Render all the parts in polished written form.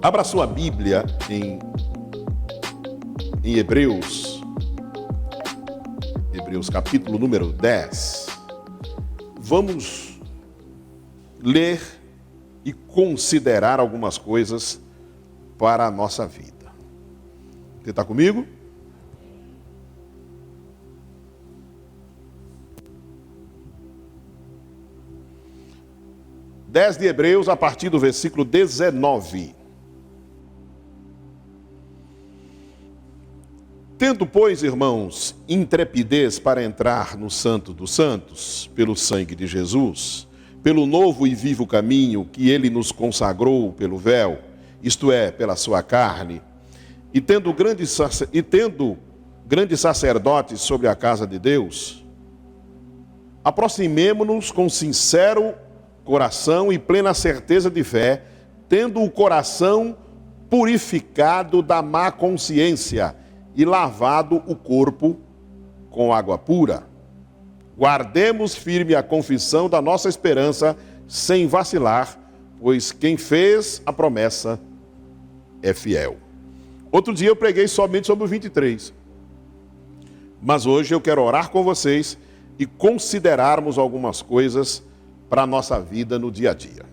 Abra sua Bíblia em Hebreus capítulo número 10. Vamos ler e considerar algumas coisas para a nossa vida. Você está comigo? De Hebreus, a partir do versículo 19. Tendo, pois, irmãos, intrepidez para entrar no Santo dos Santos, pelo sangue de Jesus, pelo novo e vivo caminho que ele nos consagrou pelo véu, isto é, pela sua carne, e tendo grande sacerdote sobre a casa de Deus, aproximemo-nos com sincero coração e plena certeza de fé, tendo o coração purificado da má consciência e lavado o corpo com água pura. Guardemos firme a confissão da nossa esperança sem vacilar, pois quem fez a promessa é fiel. Outro dia eu preguei somente sobre o 23. Mas hoje eu quero orar com vocês e considerarmos algumas coisas para a nossa vida no dia a dia.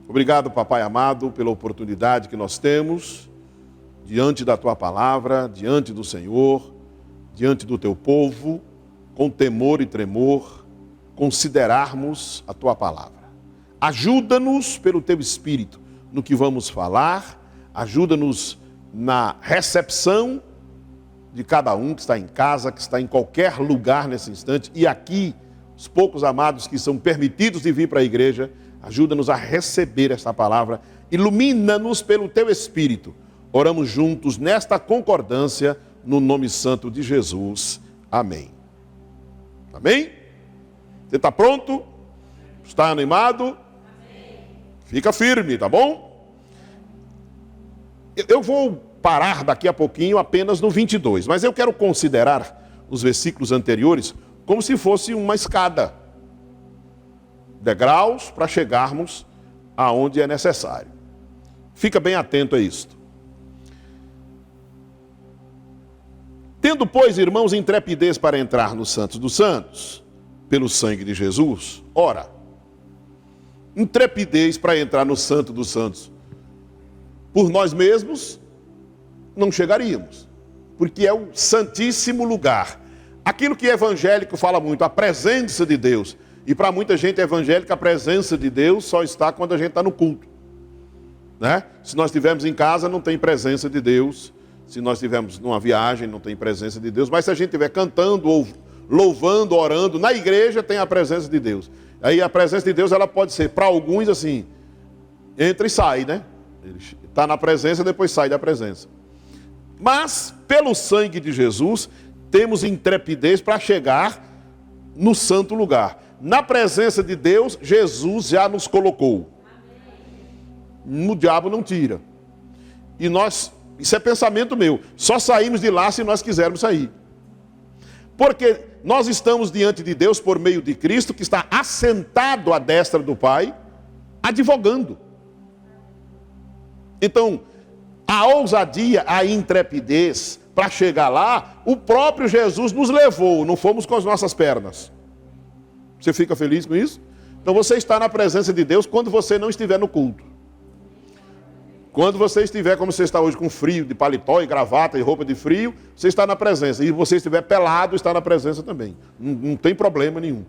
Obrigado, papai amado, pela oportunidade que nós temos diante da tua palavra, diante do Senhor, diante do teu povo, com temor e tremor, considerarmos a tua palavra. Ajuda-nos pelo teu Espírito no que vamos falar, ajuda-nos na recepção de cada um que está em casa, que está em qualquer lugar nesse instante, e aqui, os poucos amados que são permitidos de vir para a igreja, ajuda-nos a receber esta palavra, ilumina-nos pelo teu Espírito. Oramos juntos nesta concordância, no nome santo de Jesus. Amém. Amém? Você está pronto? Está animado? Amém. Fica firme, tá bom? Eu vou parar daqui a pouquinho apenas no 22, mas eu quero considerar os versículos anteriores como se fosse uma escada, degraus para chegarmos aonde é necessário. Fica bem atento a isto. Tendo, pois, irmãos, intrepidez para entrar no Santo dos Santos, pelo sangue de Jesus, ora, intrepidez para entrar no Santo dos Santos, por nós mesmos, não chegaríamos, porque é o santíssimo lugar. Aquilo que evangélico fala muito, a presença de Deus. E para muita gente evangélica, a presença de Deus só está quando a gente está no culto, né? Se nós estivermos em casa, não tem presença de Deus. Se nós estivermos numa viagem, não tem presença de Deus. Mas se a gente estiver cantando, ou louvando, orando, na igreja tem a presença de Deus. Aí a presença de Deus, ela pode ser, para alguns, assim, entra e sai, né? Ele está na presença, depois sai da presença. Mas, pelo sangue de Jesus, temos intrepidez para chegar no santo lugar. Na presença de Deus, Jesus já nos colocou. O diabo não tira. E nós, isso é pensamento meu, só saímos de lá se nós quisermos sair. Porque nós estamos diante de Deus por meio de Cristo, que está assentado à destra do Pai, advogando. Então, a ousadia, a intrepidez para chegar lá, o próprio Jesus nos levou, não fomos com as nossas pernas. Você fica feliz com isso? Então você está na presença de Deus quando você não estiver no culto. Quando você estiver, como você está hoje, com frio, de paletó e gravata e roupa de frio, você está na presença. E você estiver pelado, está na presença também. Não tem problema nenhum.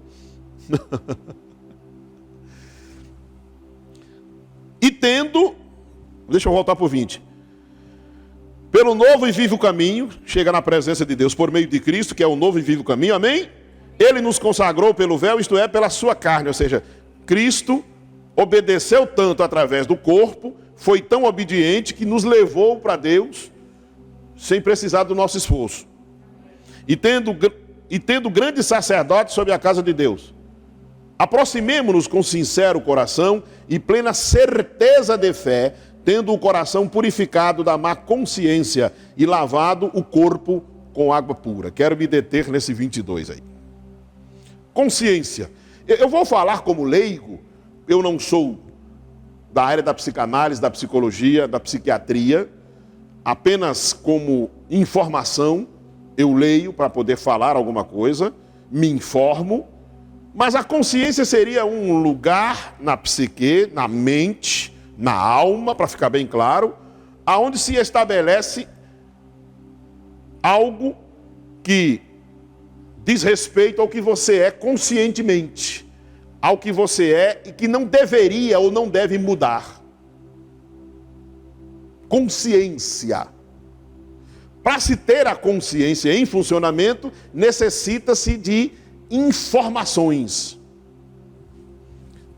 E tendo, deixa eu voltar para o 20. Pelo novo e vivo caminho, chega na presença de Deus por meio de Cristo, que é o novo e vivo caminho, amém? Ele nos consagrou pelo véu, isto é, pela sua carne, ou seja, Cristo obedeceu tanto através do corpo, foi tão obediente que nos levou para Deus sem precisar do nosso esforço. E tendo grande sacerdote sobre a casa de Deus, aproximemo-nos com sincero coração e plena certeza de fé, tendo o coração purificado da má consciência e lavado o corpo com água pura. Quero me deter nesse 22 aí. Consciência. Eu vou falar como leigo, eu não sou da área da psicanálise, da psicologia, da psiquiatria. Apenas como informação, eu leio para poder falar alguma coisa, me informo, mas a consciência seria um lugar na psique, na mente, na alma, para ficar bem claro, aonde se estabelece algo que diz respeito ao que você é conscientemente, ao que você é e que não deveria ou não deve mudar. Consciência. Para se ter a consciência em funcionamento, necessita-se de informações.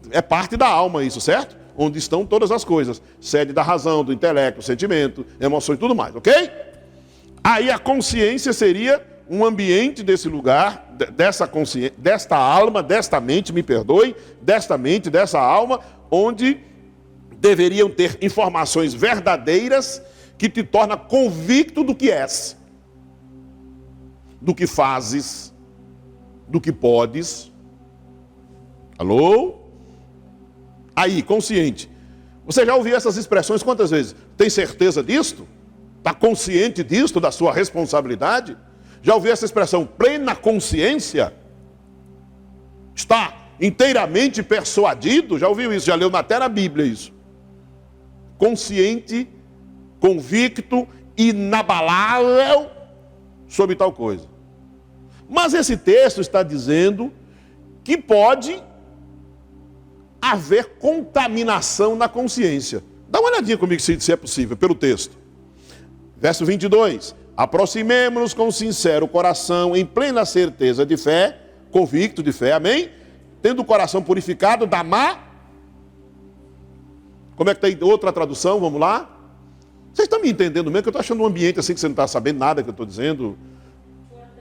É parte da alma isso, certo? Onde estão todas as coisas. Sede da razão, do intelecto, sentimento, emoções e tudo mais, ok? Aí a consciência seria um ambiente desse lugar, dessa consciência, desta alma, desta mente, me perdoe, desta mente, dessa alma, onde deveriam ter informações verdadeiras que te torna convicto do que és, do que fazes, do que podes. Alô? Aí, consciente. Você já ouviu essas expressões quantas vezes? Tem certeza disto? Está consciente disto, da sua responsabilidade? Já ouviu essa expressão, plena consciência? Está inteiramente persuadido? Já ouviu isso? Já leu até na Bíblia isso? Consciente, convicto, inabalável sobre tal coisa. Mas esse texto está dizendo que pode haver contaminação na consciência. Dá uma olhadinha comigo se é possível, pelo texto. Verso 22. Aproximemo-nos com sincero coração, em plena certeza de fé, convicto de fé, amém? Tendo o coração purificado da má. Como é que tem outra tradução? Vamos lá. Vocês estão me entendendo mesmo? Que eu estou achando um ambiente assim que você não está sabendo nada que eu estou dizendo. Portanto,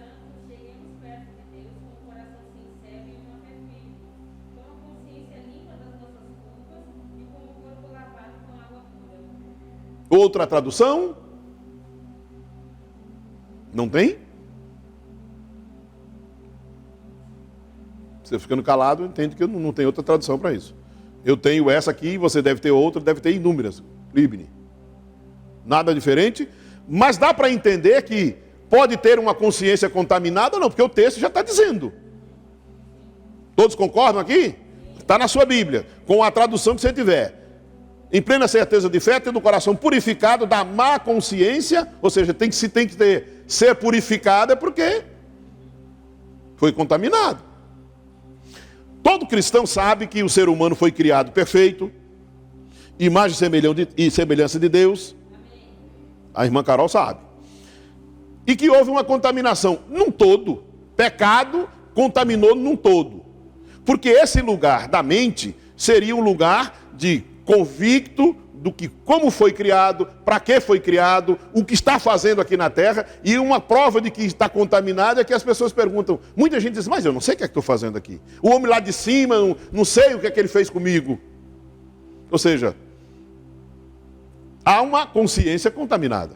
cheguemos perto de Deus com o coração sincero e uma fé firme, com a consciência limpa das nossas culpas e com o corpo lavado com água pura. Outra tradução? Não tem? Você ficando calado, entende que eu não tenho outra tradução para isso. Eu tenho essa aqui, você deve ter outra, deve ter inúmeras. Libni. Nada diferente, mas dá para entender que pode ter uma consciência contaminada ou não, porque o texto já está dizendo. Todos concordam aqui? Está na sua Bíblia, com a tradução que você tiver. Em plena certeza de fé, tendo o coração purificado da má consciência, ou seja, tem que ser purificada porque foi contaminado. Todo cristão sabe que o ser humano foi criado perfeito, imagem e semelhança de Deus. A irmã Carol sabe. E que houve uma contaminação num todo. Pecado contaminou num todo. Porque esse lugar da mente seria um lugar de convicto do que, como foi criado, para que foi criado, o que está fazendo aqui na terra. E uma prova de que está contaminado é que as pessoas perguntam. Muita gente diz, mas eu não sei o que é que estou fazendo aqui. O homem lá de cima, não sei o que é que ele fez comigo. Ou seja, há uma consciência contaminada.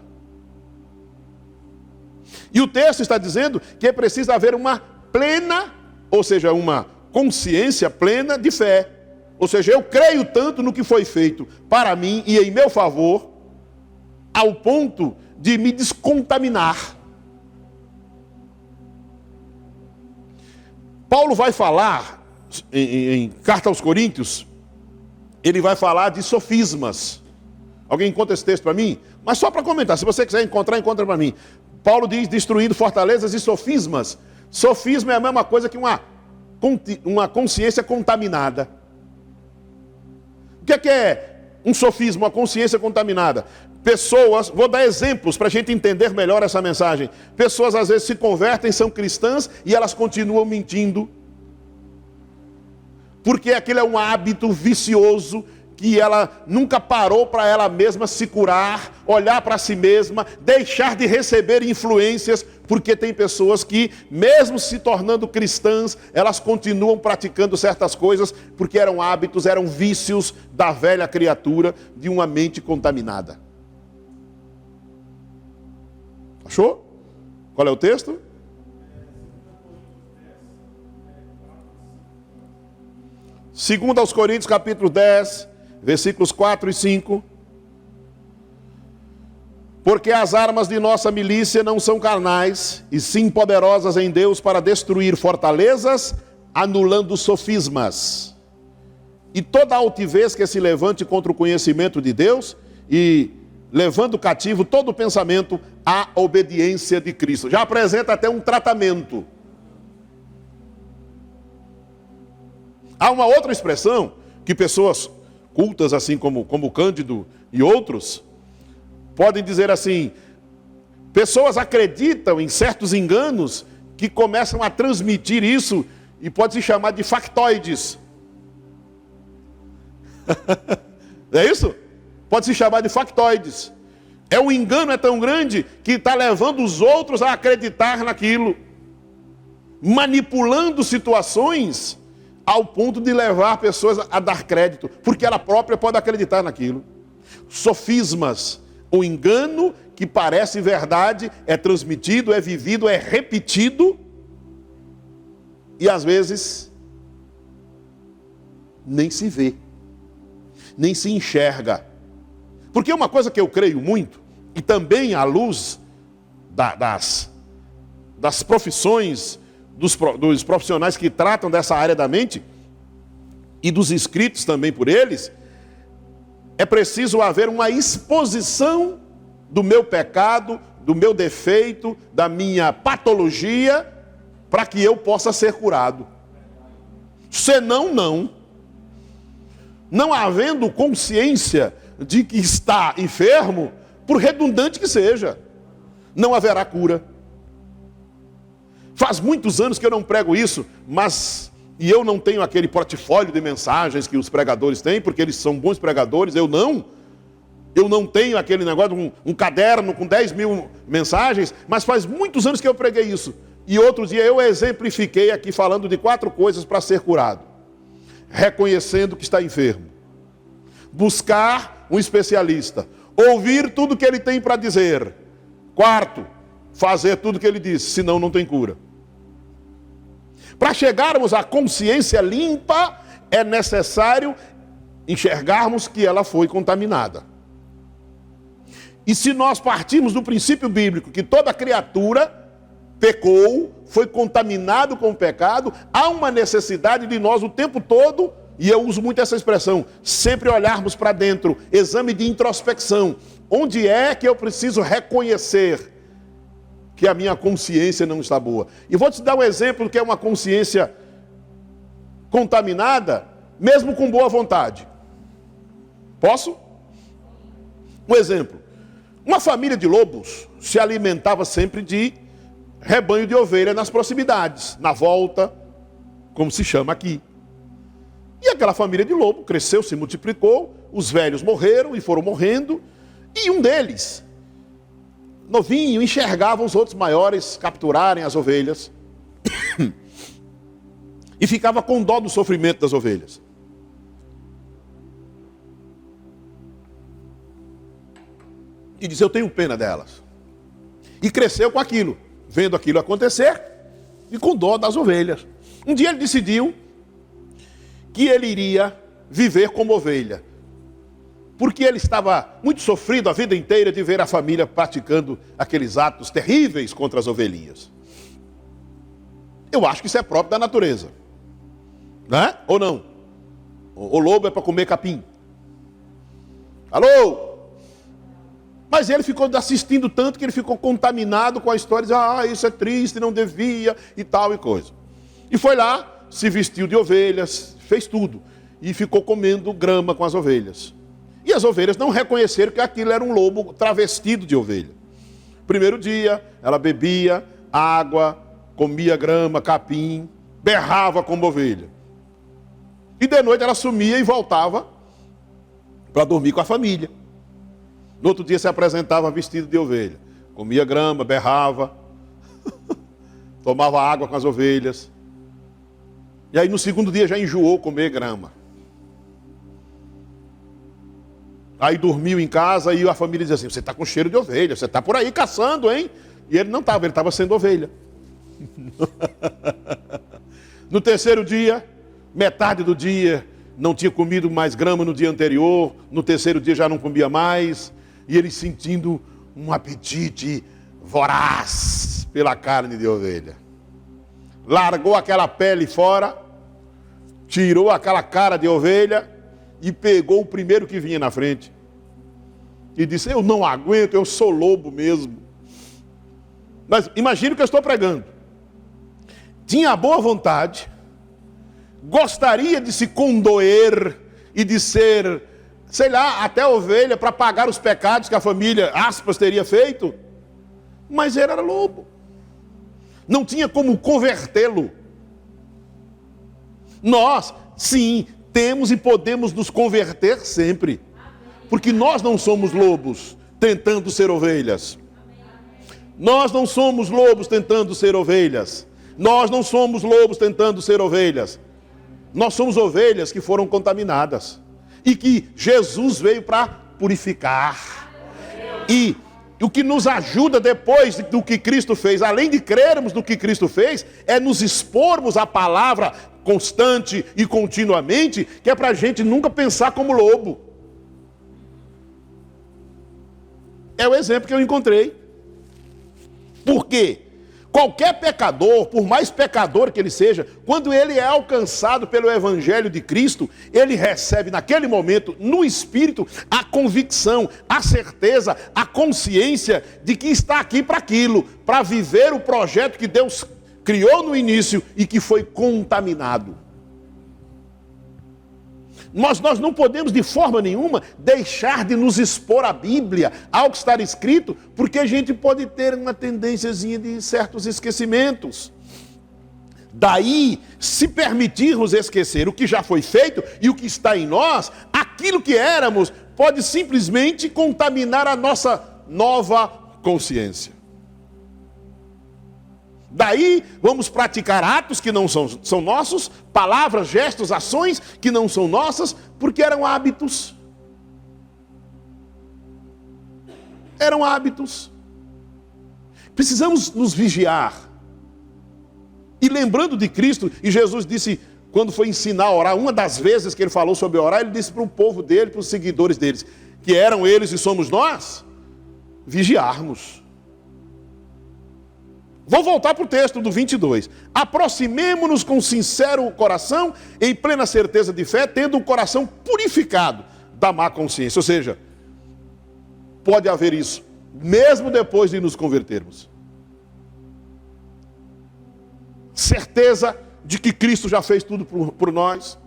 E o texto está dizendo que é preciso haver uma plena, ou seja, uma consciência plena de fé. Ou seja, eu creio tanto no que foi feito para mim e em meu favor, ao ponto de me descontaminar. Paulo vai falar, em Carta aos Coríntios, ele vai falar de sofismas. Alguém encontra esse texto para mim? Mas só para comentar, se você quiser encontrar, encontra para mim. Paulo diz, destruindo fortalezas e sofismas. Sofisma é a mesma coisa que uma consciência contaminada. O que é um sofisma, uma consciência contaminada? Pessoas, vou dar exemplos para a gente entender melhor essa mensagem. Pessoas às vezes se convertem, são cristãs e elas continuam mentindo. Porque aquilo é um hábito vicioso que ela nunca parou para ela mesma se curar, olhar para si mesma, deixar de receber influências, porque tem pessoas que, mesmo se tornando cristãs, elas continuam praticando certas coisas, porque eram hábitos, eram vícios da velha criatura, de uma mente contaminada. Achou? Qual é o texto? Segundo aos Coríntios, capítulo 10, versículos 4 e 5. Porque as armas de nossa milícia não são carnais, e sim poderosas em Deus para destruir fortalezas, anulando sofismas. E toda altivez que se levante contra o conhecimento de Deus, e levando cativo todo pensamento à obediência de Cristo. Já apresenta até um tratamento. Há uma outra expressão que pessoas cultas, assim como Cândido e outros, podem dizer assim: pessoas acreditam em certos enganos que começam a transmitir isso e pode se chamar de factoides. É isso? Pode se chamar de factoides. O engano é tão grande que está levando os outros a acreditar naquilo, manipulando situações ao ponto de levar pessoas a dar crédito, porque ela própria pode acreditar naquilo. Sofismas. O engano que parece verdade é transmitido, é vivido, é repetido e às vezes nem se vê, nem se enxerga. Porque uma coisa que eu creio muito, e também à luz das profissões, dos profissionais que tratam dessa área da mente e dos escritos também por eles, é preciso haver uma exposição do meu pecado, do meu defeito, da minha patologia, para que eu possa ser curado. Senão, não. Não havendo consciência de que está enfermo, por redundante que seja, não haverá cura. Faz muitos anos que eu não prego isso, e eu não tenho aquele portfólio de mensagens que os pregadores têm, porque eles são bons pregadores, eu não tenho aquele negócio, um caderno com 10 mil mensagens, mas faz muitos anos que eu preguei isso. E outro dia eu exemplifiquei aqui falando de 4 coisas para ser curado. Reconhecendo que está enfermo. Buscar um especialista. Ouvir tudo que ele tem para dizer. 4, fazer tudo que ele disse, senão não tem cura. Para chegarmos à consciência limpa, é necessário enxergarmos que ela foi contaminada. E se nós partirmos do princípio bíblico que toda criatura pecou, foi contaminado com o pecado, há uma necessidade de nós o tempo todo, e eu uso muito essa expressão, sempre olharmos para dentro, exame de introspecção. Onde é que eu preciso reconhecer que a minha consciência não está boa? E vou te dar um exemplo que é uma consciência contaminada, mesmo com boa vontade. Posso? Um exemplo. Uma família de lobos se alimentava sempre de rebanho de ovelha nas proximidades, na volta, como se chama aqui. E aquela família de lobo cresceu, se multiplicou, os velhos morreram e foram morrendo, e um deles, novinho, enxergava os outros maiores capturarem as ovelhas e ficava com dó do sofrimento das ovelhas. E disse: eu tenho pena delas. E cresceu com aquilo, vendo aquilo acontecer e com dó das ovelhas. Um dia ele decidiu que ele iria viver como ovelha, porque ele estava muito sofrido a vida inteira de ver a família praticando aqueles atos terríveis contra as ovelhinhas. Eu acho que isso é próprio da natureza, né? Ou não? O lobo é para comer capim. Alô? Mas ele ficou assistindo tanto que ele ficou contaminado com a história, de, isso é triste, não devia, e tal e coisa. E foi lá, se vestiu de ovelhas, fez tudo, e ficou comendo grama com as ovelhas. E as ovelhas não reconheceram que aquilo era um lobo travestido de ovelha. Primeiro dia, ela bebia água, comia grama, capim, berrava como ovelha. E de noite ela sumia e voltava para dormir com a família. No outro dia se apresentava vestido de ovelha. Comia grama, berrava, tomava água com as ovelhas. E aí no segundo dia já enjoou comer grama. Aí dormiu em casa e a família dizia assim: você está com cheiro de ovelha, você está por aí caçando, hein? E ele não estava, ele estava sendo ovelha. No terceiro dia, metade do dia, não tinha comido mais grama no dia anterior, no terceiro dia já não comia mais, e ele sentindo um apetite voraz pela carne de ovelha. Largou aquela pele fora, tirou aquela cara de ovelha e pegou o primeiro que vinha na frente. E disse, eu não aguento, eu sou lobo mesmo. Mas imagine o que eu estou pregando. Tinha boa vontade, gostaria de se condoer e de ser, sei lá, até ovelha para pagar os pecados que a família, aspas, teria feito. Mas ele era lobo. Não tinha como convertê-lo. Nós, sim, temos e podemos nos converter sempre. Porque nós não somos lobos tentando ser ovelhas. Nós não somos lobos tentando ser ovelhas. Nós não somos lobos tentando ser ovelhas. Nós somos ovelhas que foram contaminadas. E que Jesus veio para purificar. E o que nos ajuda depois do que Cristo fez, além de crermos no que Cristo fez, é nos expormos à palavra constante e continuamente, que é para a gente nunca pensar como lobo. É o exemplo que eu encontrei. Por quê? Qualquer pecador, por mais pecador que ele seja, quando ele é alcançado pelo Evangelho de Cristo, ele recebe naquele momento, no Espírito, a convicção, a certeza, a consciência de que está aqui para aquilo, para viver o projeto que Deus criou no início e que foi contaminado. Nós não podemos de forma nenhuma deixar de nos expor à Bíblia, ao que está escrito, porque a gente pode ter uma tendênciazinha de certos esquecimentos. Daí, se permitirmos esquecer o que já foi feito e o que está em nós, aquilo que éramos pode simplesmente contaminar a nossa nova consciência. Daí vamos praticar atos que não são nossos, palavras, gestos, ações que não são nossas, porque eram hábitos. Eram hábitos. Precisamos nos vigiar. E lembrando de Cristo, e Jesus disse, quando foi ensinar a orar, uma das vezes que ele falou sobre orar, ele disse para o povo dele, para os seguidores deles, que eram eles e somos nós, vigiarmos. Vou voltar para o texto do 22. Aproximemo-nos com sincero coração, em plena certeza de fé, tendo o coração purificado da má consciência. Ou seja, pode haver isso, mesmo depois de nos convertermos. Certeza de que Cristo já fez tudo por nós.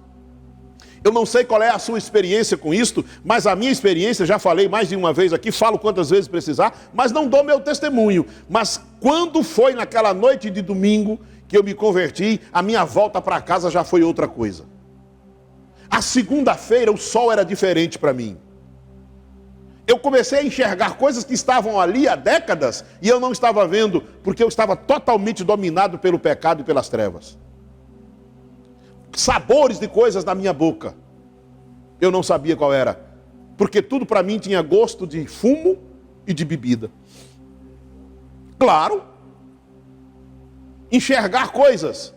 Eu não sei qual é a sua experiência com isto, mas a minha experiência, já falei mais de uma vez aqui, falo quantas vezes precisar, mas não dou meu testemunho. Mas quando foi naquela noite de domingo que eu me converti, a minha volta para casa já foi outra coisa. A segunda-feira o sol era diferente para mim. Eu comecei a enxergar coisas que estavam ali há décadas e eu não estava vendo, porque eu estava totalmente dominado pelo pecado e pelas trevas. Sabores de coisas na minha boca. Eu não sabia qual era. Porque tudo para mim tinha gosto de fumo e de bebida. Claro. Enxergar coisas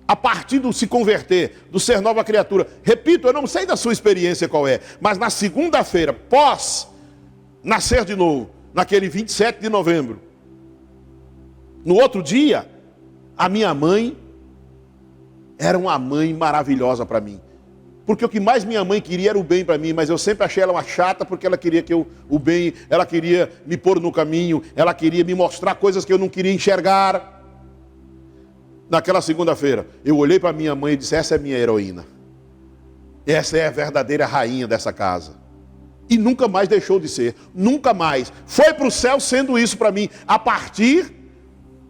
a partir do se converter, do ser nova criatura. Repito, eu não sei da sua experiência qual é, mas na segunda-feira, pós nascer de novo, naquele 27 de novembro, no outro dia, a minha mãe era uma mãe maravilhosa para mim. Porque o que mais minha mãe queria era o bem para mim, mas eu sempre achei ela uma chata porque ela queria que o bem, ela queria me pôr no caminho, ela queria me mostrar coisas que eu não queria enxergar. Naquela segunda-feira, eu olhei para minha mãe e disse, essa é minha heroína. Essa é a verdadeira rainha dessa casa. E nunca mais deixou de ser, nunca mais. Foi para o céu sendo isso para mim, a partir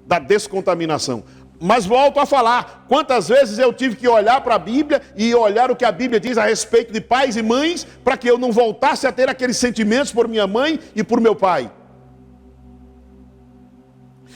da descontaminação. Mas volto a falar, quantas vezes eu tive que olhar para a Bíblia e olhar o que a Bíblia diz a respeito de pais e mães, para que eu não voltasse a ter aqueles sentimentos por minha mãe e por meu pai.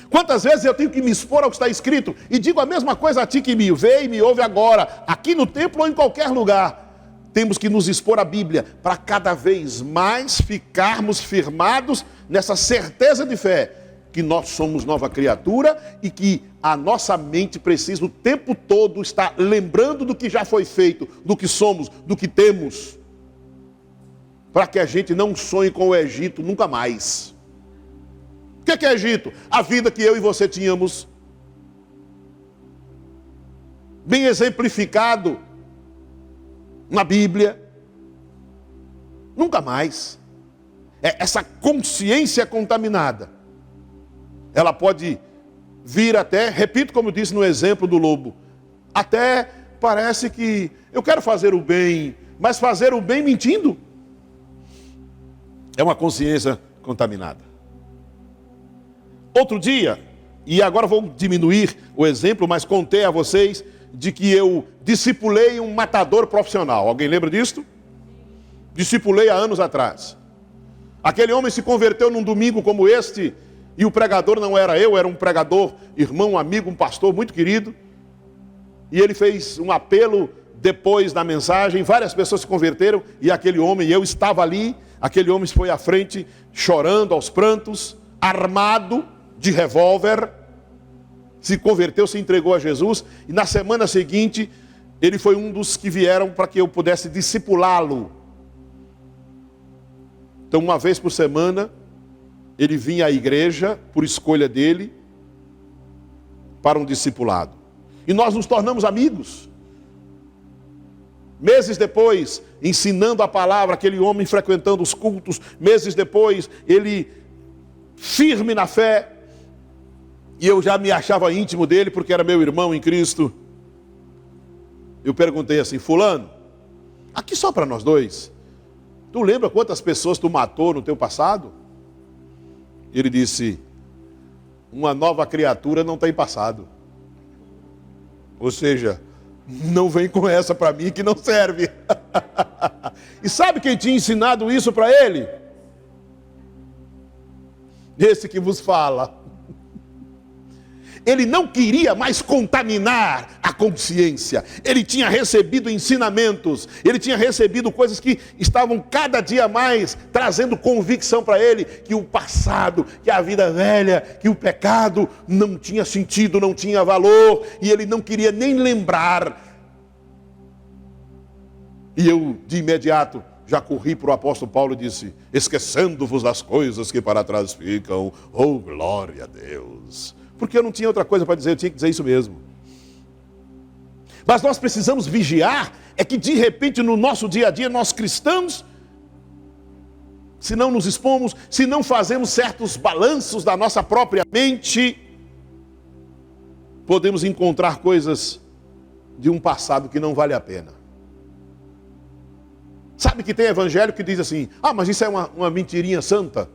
Quantas vezes eu tenho que me expor ao que está escrito e digo a mesma coisa a ti que me vê e me ouve agora, aqui no templo ou em qualquer lugar. Temos que nos expor à Bíblia para cada vez mais ficarmos firmados nessa certeza de fé, que nós somos nova criatura e que a nossa mente precisa o tempo todo estar lembrando do que já foi feito, do que somos, do que temos, para que a gente não sonhe com o Egito nunca mais. O que é Egito? A vida que eu e você tínhamos, bem exemplificado na Bíblia. Nunca mais. Essa consciência contaminada, ela pode vir até, repito como eu disse no exemplo do lobo, até parece que eu quero fazer o bem, mas fazer o bem mentindo é uma consciência contaminada. Outro dia, e agora vou diminuir o exemplo, mas contei a vocês de que eu discipulei um matador profissional. Alguém lembra disso? Discipulei há anos atrás. Aquele homem se converteu num domingo como este, e o pregador não era eu, era um pregador, irmão, amigo, um pastor muito querido. E ele fez um apelo depois da mensagem, várias pessoas se converteram, e aquele homem, eu estava ali, aquele homem foi à frente, chorando aos prantos, armado de revólver, se converteu, se entregou a Jesus, e na semana seguinte, ele foi um dos que vieram para que eu pudesse discipulá-lo. Então, uma vez por semana, ele vinha à igreja, por escolha dele, para um discipulado. E nós nos tornamos amigos. Meses depois, ensinando a palavra, aquele homem frequentando os cultos. Meses depois, ele firme na fé. E eu já me achava íntimo dele, porque era meu irmão em Cristo. Eu perguntei assim: fulano, aqui só para nós dois, tu lembra quantas pessoas tu matou no teu passado? Ele disse: uma nova criatura não tem passado. Ou seja, não vem com essa para mim que não serve. E sabe quem tinha ensinado isso para ele? Esse que vos fala. Ele não queria mais contaminar a consciência. Ele tinha recebido ensinamentos. Ele tinha recebido coisas que estavam cada dia mais trazendo convicção para ele que o passado, que a vida velha, que o pecado não tinha sentido, não tinha valor. E ele não queria nem lembrar. E eu, de imediato, já corri para o apóstolo Paulo e disse: esquecendo-vos das coisas que para trás ficam, oh glória a Deus. Porque eu não tinha outra coisa para dizer, eu tinha que dizer isso mesmo. Mas nós precisamos vigiar, é que de repente no nosso dia a dia, nós cristãos, se não nos expomos, se não fazemos certos balanços da nossa própria mente, podemos encontrar coisas de um passado que não vale a pena. Sabe que tem evangelho que diz assim: ah, mas isso é uma mentirinha santa.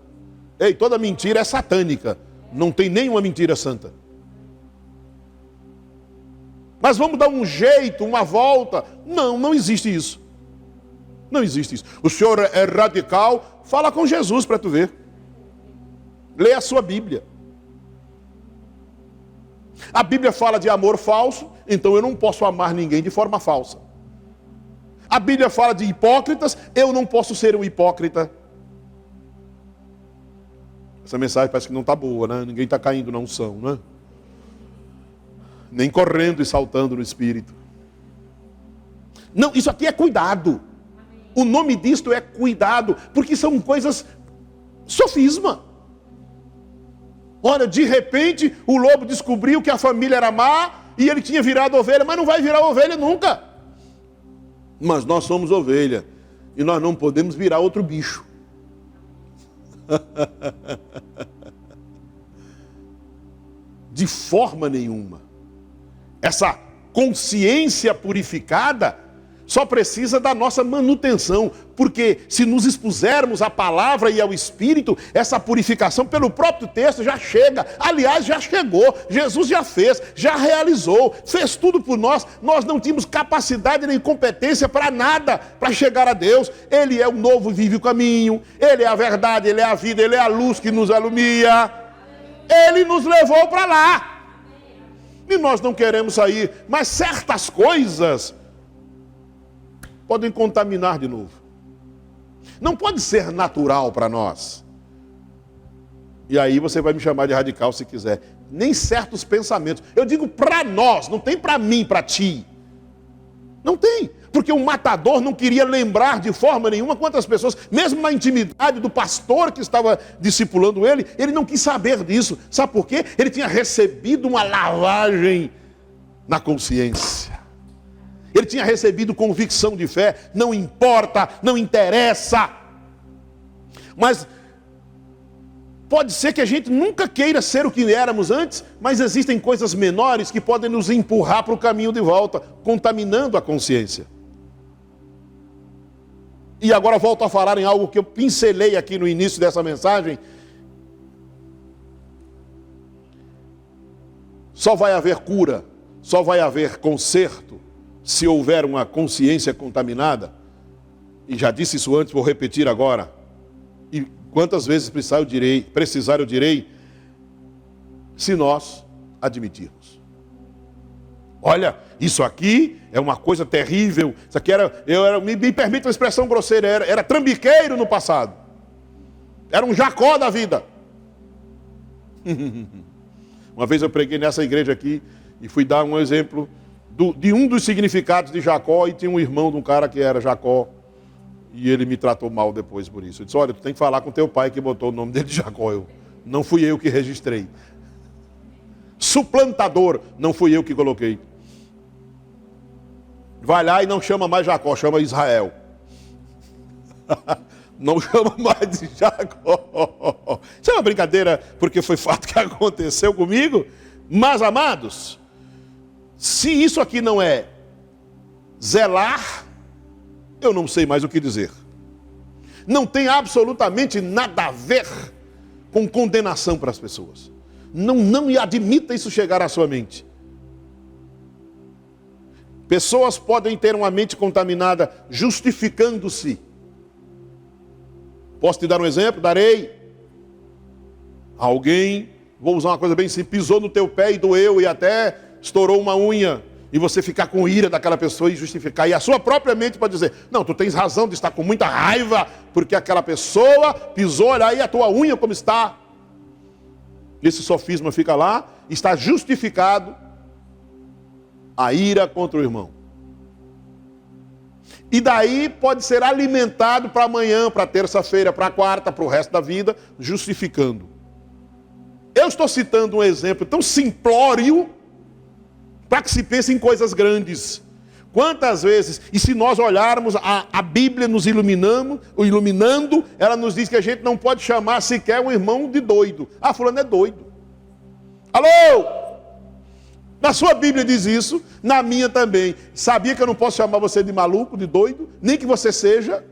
Ei, toda mentira é satânica. Não tem nenhuma mentira santa. Mas vamos dar um jeito, uma volta. Não, não existe isso. Não existe isso. O senhor é radical, fala com Jesus para tu ver. Lê a sua Bíblia. A Bíblia fala de amor falso, então eu não posso amar ninguém de forma falsa. A Bíblia fala de hipócritas, eu não posso ser um hipócrita. Essa mensagem parece que não está boa, né? Ninguém está caindo na unção, né? Nem correndo e saltando no Espírito. Não, isso aqui é cuidado. O nome disto é cuidado, porque são coisas sofisma. Olha, de repente o lobo descobriu que a família era má e ele tinha virado ovelha, mas não vai virar ovelha nunca. Mas nós somos ovelha e nós não podemos virar outro bicho. De forma nenhuma. Essa consciência purificada só precisa da nossa manutenção, porque se nos expusermos à palavra e ao Espírito, essa purificação pelo próprio texto já chega. Aliás, já chegou. Jesus já fez, já realizou, fez tudo por nós. Nós não tínhamos capacidade nem competência para nada, para chegar a Deus. Ele é o novo e vive o caminho, Ele é a verdade, Ele é a vida, Ele é a luz que nos alumia. Ele nos levou para lá. E nós não queremos sair, mas certas coisas podem contaminar de novo. Não pode ser natural para nós. E aí você vai me chamar de radical se quiser. Nem certos pensamentos. Eu digo para nós, não tem para mim, para ti. Não tem. Porque o matador não queria lembrar de forma nenhuma quantas pessoas, mesmo na intimidade do pastor que estava discipulando ele não quis saber disso. Sabe por quê? Ele tinha recebido uma lavagem na consciência. Ele tinha recebido convicção de fé. Não importa, não interessa. Mas pode ser que a gente nunca queira ser o que éramos antes, mas existem coisas menores que podem nos empurrar para o caminho de volta, contaminando a consciência. E agora volto a falar em algo que eu pincelei aqui no início dessa mensagem. Só vai haver cura, só vai haver conserto, se houver uma consciência contaminada. E já disse isso antes, vou repetir agora. E quantas vezes precisar eu direi, se nós admitirmos. Olha, isso aqui é uma coisa terrível. Isso aqui me permita uma expressão grosseira, era trambiqueiro no passado. Era um Jacó da vida. Uma vez eu preguei nessa igreja aqui e fui dar um exemplo de um dos significados de Jacó, e tinha um irmão de um cara que era Jacó. E ele me tratou mal depois por isso. Eu disse, olha, tu tem que falar com teu pai que botou o nome dele de Jacó. Não fui eu que registrei. Suplantador, não fui eu que coloquei. Vai lá e não chama mais Jacó, chama Israel. Não chama mais de Jacó. Isso é uma brincadeira, porque foi fato que aconteceu comigo. Mas, amados, se isso aqui não é zelar, eu não sei mais o que dizer. Não tem absolutamente nada a ver com condenação para as pessoas. Não admita isso chegar à sua mente. Pessoas podem ter uma mente contaminada justificando-se. Posso te dar um exemplo? Darei. Alguém, vou usar uma coisa bem simples, pisou no teu pé e doeu e até estourou uma unha. E você ficar com ira daquela pessoa e justificar. E a sua própria mente pode dizer, não, tu tens razão de estar com muita raiva, porque aquela pessoa pisou, olha aí a tua unha como está. Esse sofisma fica lá, está justificado a ira contra o irmão. E daí pode ser alimentado para amanhã, para terça-feira, para quarta, para o resto da vida, justificando. Eu estou citando um exemplo tão simplório, para que se pense em coisas grandes. Quantas vezes, e se nós olharmos a Bíblia nos iluminando, ela nos diz que a gente não pode chamar sequer um irmão de doido. Ah, fulano é doido. Alô? Na sua Bíblia diz isso, na minha também. Sabia que eu não posso chamar você de maluco, de doido? Nem que você seja.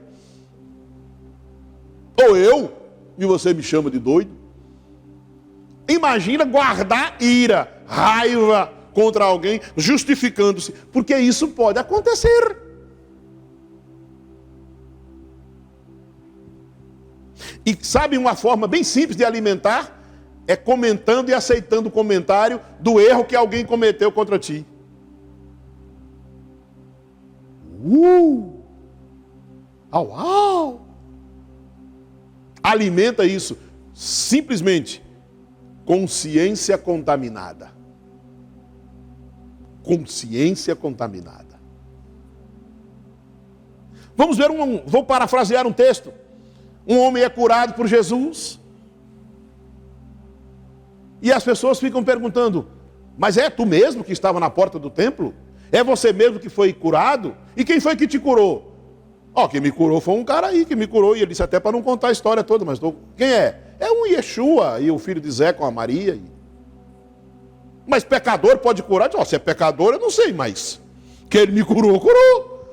Ou eu, e você me chama de doido. Imagina guardar ira, raiva contra alguém, justificando-se, porque isso pode acontecer. E sabe uma forma bem simples de alimentar? É comentando e aceitando o comentário do erro que alguém cometeu contra ti. Au, au. Alimenta isso. Simplesmente consciência contaminada. Consciência contaminada. Vamos ver vou parafrasear um texto. Um homem é curado por Jesus. E as pessoas ficam perguntando, mas é tu mesmo que estava na porta do templo? É você mesmo que foi curado? E quem foi que te curou? Quem me curou foi um cara aí que me curou. E ele disse até para não contar a história toda, mas quem é? É um Yeshua e o filho de Zé com a Maria. Mas pecador pode curar? Se é pecador eu não sei, mas que ele me curou, curou.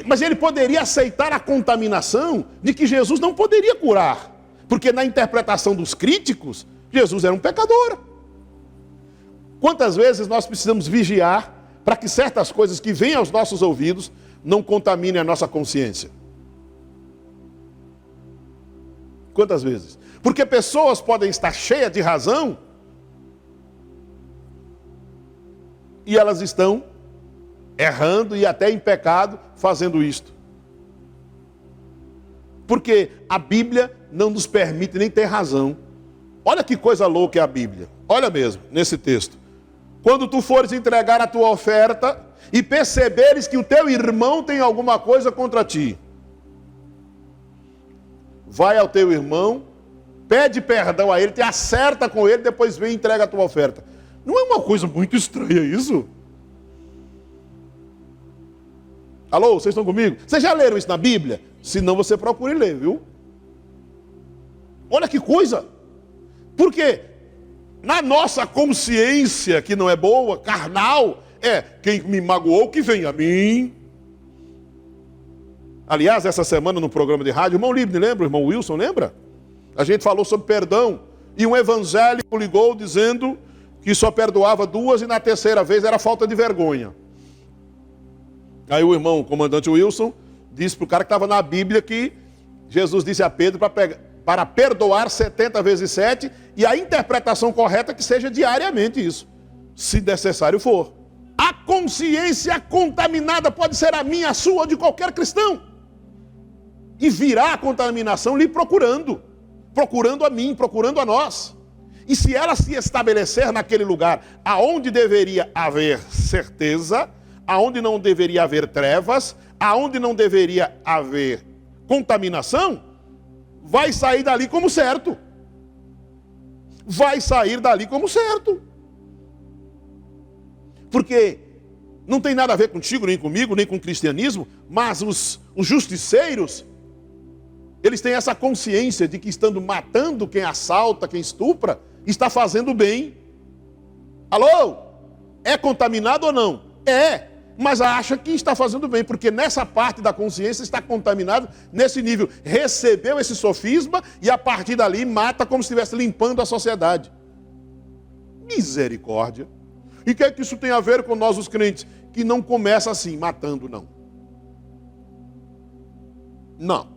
Mas ele poderia aceitar a contaminação de que Jesus não poderia curar. Porque na interpretação dos críticos, Jesus era um pecador. Quantas vezes nós precisamos vigiar para que certas coisas que vêm aos nossos ouvidos não contaminem a nossa consciência? Quantas vezes? Porque pessoas podem estar cheias de razão e elas estão errando e até em pecado fazendo isto. Porque a Bíblia não nos permite nem ter razão. Olha que coisa louca é a Bíblia. Olha mesmo, nesse texto. Quando tu fores entregar a tua oferta e perceberes que o teu irmão tem alguma coisa contra ti, vai ao teu irmão, pede perdão a ele, te acerta com ele, depois vem e entrega a tua oferta. Não é uma coisa muito estranha isso? Alô, vocês estão comigo? Vocês já leram isso na Bíblia? Se não, você procure ler, viu? Olha que coisa. Porque na nossa consciência, que não é boa, carnal, quem me magoou que vem a mim. Aliás, essa semana no programa de rádio, o irmão Libni, lembra? O irmão Wilson, lembra? A gente falou sobre perdão. E um evangélico ligou dizendo que só perdoava 2 e na terceira vez era falta de vergonha. Aí o irmão, o comandante Wilson, disse para o cara que estava na Bíblia que Jesus disse a Pedro para perdoar 70 vezes 7, e a interpretação correta é que seja diariamente isso, se necessário for. A consciência contaminada pode ser a minha, a sua, de qualquer cristão. E virá a contaminação lhe procurando a mim, procurando a nós. E se ela se estabelecer naquele lugar aonde deveria haver certeza, aonde não deveria haver trevas, aonde não deveria haver contaminação, vai sair dali como certo. Vai sair dali como certo. Porque não tem nada a ver contigo, nem comigo, nem com o cristianismo, mas os justiceiros, eles têm essa consciência de que estando matando quem assalta, quem estupra, está fazendo bem. Alô? É contaminado ou não? É. Mas acha que está fazendo bem, porque nessa parte da consciência está contaminado nesse nível. Recebeu esse sofisma e a partir dali mata como se estivesse limpando a sociedade. Misericórdia. E o que é que isso tem a ver com nós os crentes? Que não começa assim, matando, não. Não.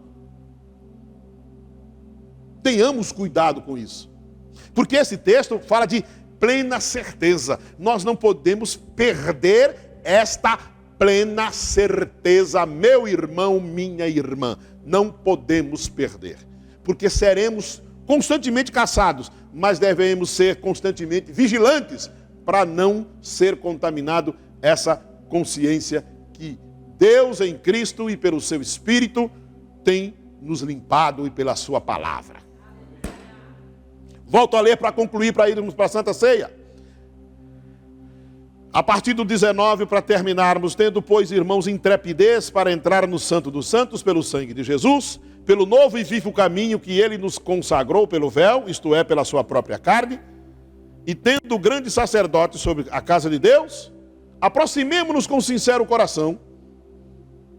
Tenhamos cuidado com isso. Porque esse texto fala de plena certeza. Nós não podemos perder esta plena certeza, meu irmão, minha irmã. Não podemos perder. Porque seremos constantemente caçados, mas devemos ser constantemente vigilantes para não ser contaminado essa consciência que Deus em Cristo e pelo seu Espírito tem nos limpado e pela sua palavra. Volto a ler para concluir, para irmos para a Santa Ceia. A partir do 19, para terminarmos, tendo, pois, irmãos, intrepidez para entrar no Santo dos Santos pelo sangue de Jesus, pelo novo e vivo caminho que ele nos consagrou pelo véu, isto é, pela sua própria carne, e tendo grande sacerdote sobre a casa de Deus, aproximemo-nos com sincero coração,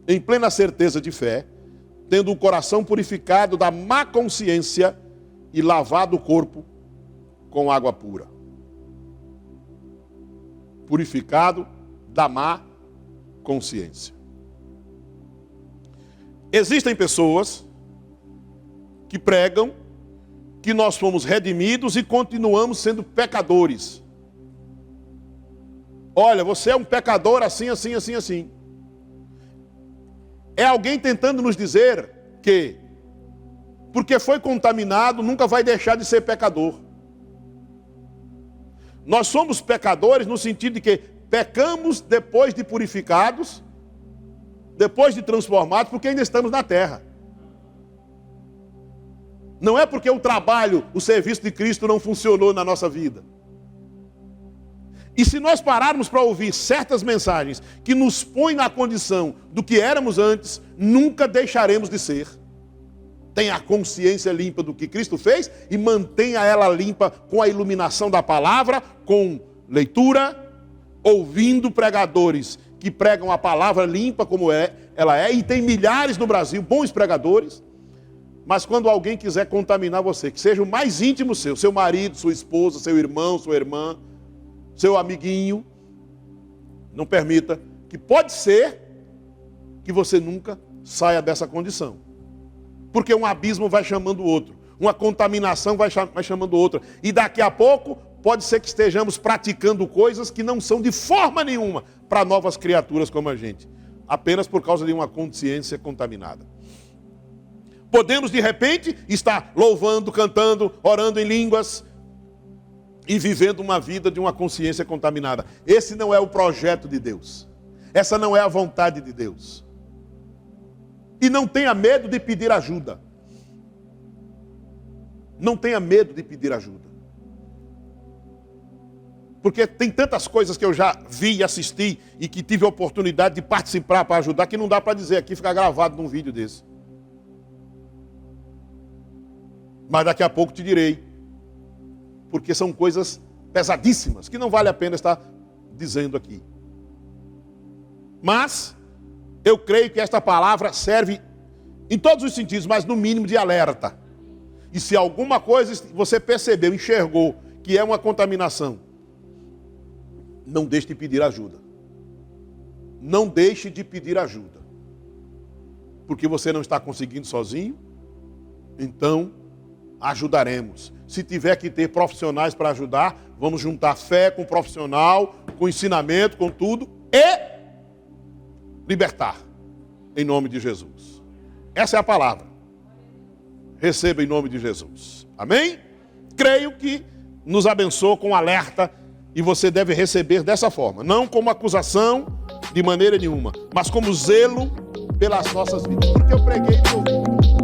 em plena certeza de fé, tendo o coração purificado da má consciência e lavado o corpo com água pura. Purificado da má consciência. Existem pessoas que pregam que nós fomos redimidos e continuamos sendo pecadores. Olha, você é um pecador assim, assim, assim, assim. É alguém tentando nos dizer que, porque foi contaminado, nunca vai deixar de ser pecador. Nós somos pecadores no sentido de que pecamos depois de purificados, depois de transformados, porque ainda estamos na terra. Não é porque o trabalho, o serviço de Cristo não funcionou na nossa vida. E se nós pararmos para ouvir certas mensagens que nos põem na condição do que éramos antes, nunca deixaremos de ser. Tenha a consciência limpa do que Cristo fez e mantenha ela limpa com a iluminação da palavra, com leitura, ouvindo pregadores que pregam a palavra limpa como ela é, e tem milhares no Brasil, bons pregadores. Mas quando alguém quiser contaminar você, que seja o mais íntimo seu marido, sua esposa, seu irmão, sua irmã, seu amiguinho, não permita, que pode ser que você nunca saia dessa condição. Porque um abismo vai chamando o outro, uma contaminação vai chamando outra. E daqui a pouco pode ser que estejamos praticando coisas que não são de forma nenhuma para novas criaturas como a gente. Apenas por causa de uma consciência contaminada. Podemos, de repente, estar louvando, cantando, orando em línguas e vivendo uma vida de uma consciência contaminada. Esse não é o projeto de Deus. Essa não é a vontade de Deus. E não tenha medo de pedir ajuda. Não tenha medo de pedir ajuda. Porque tem tantas coisas que eu já vi e assisti e que tive a oportunidade de participar para ajudar, que não dá para dizer aqui, ficar gravado num vídeo desse. Mas daqui a pouco te direi. Porque são coisas pesadíssimas, que não vale a pena estar dizendo aqui. Mas eu creio que esta palavra serve em todos os sentidos, mas no mínimo de alerta. E se alguma coisa você percebeu, enxergou que é uma contaminação, não deixe de pedir ajuda. Não deixe de pedir ajuda. Porque você não está conseguindo sozinho, então ajudaremos. Se tiver que ter profissionais para ajudar, vamos juntar fé com profissional, com ensinamento, com tudo, e libertar, em nome de Jesus. Essa é a palavra. Receba em nome de Jesus. Amém? Creio que nos abençoa com alerta e você deve receber dessa forma. Não como acusação de maneira nenhuma, mas como zelo pelas nossas vidas. Porque eu preguei e ouvi.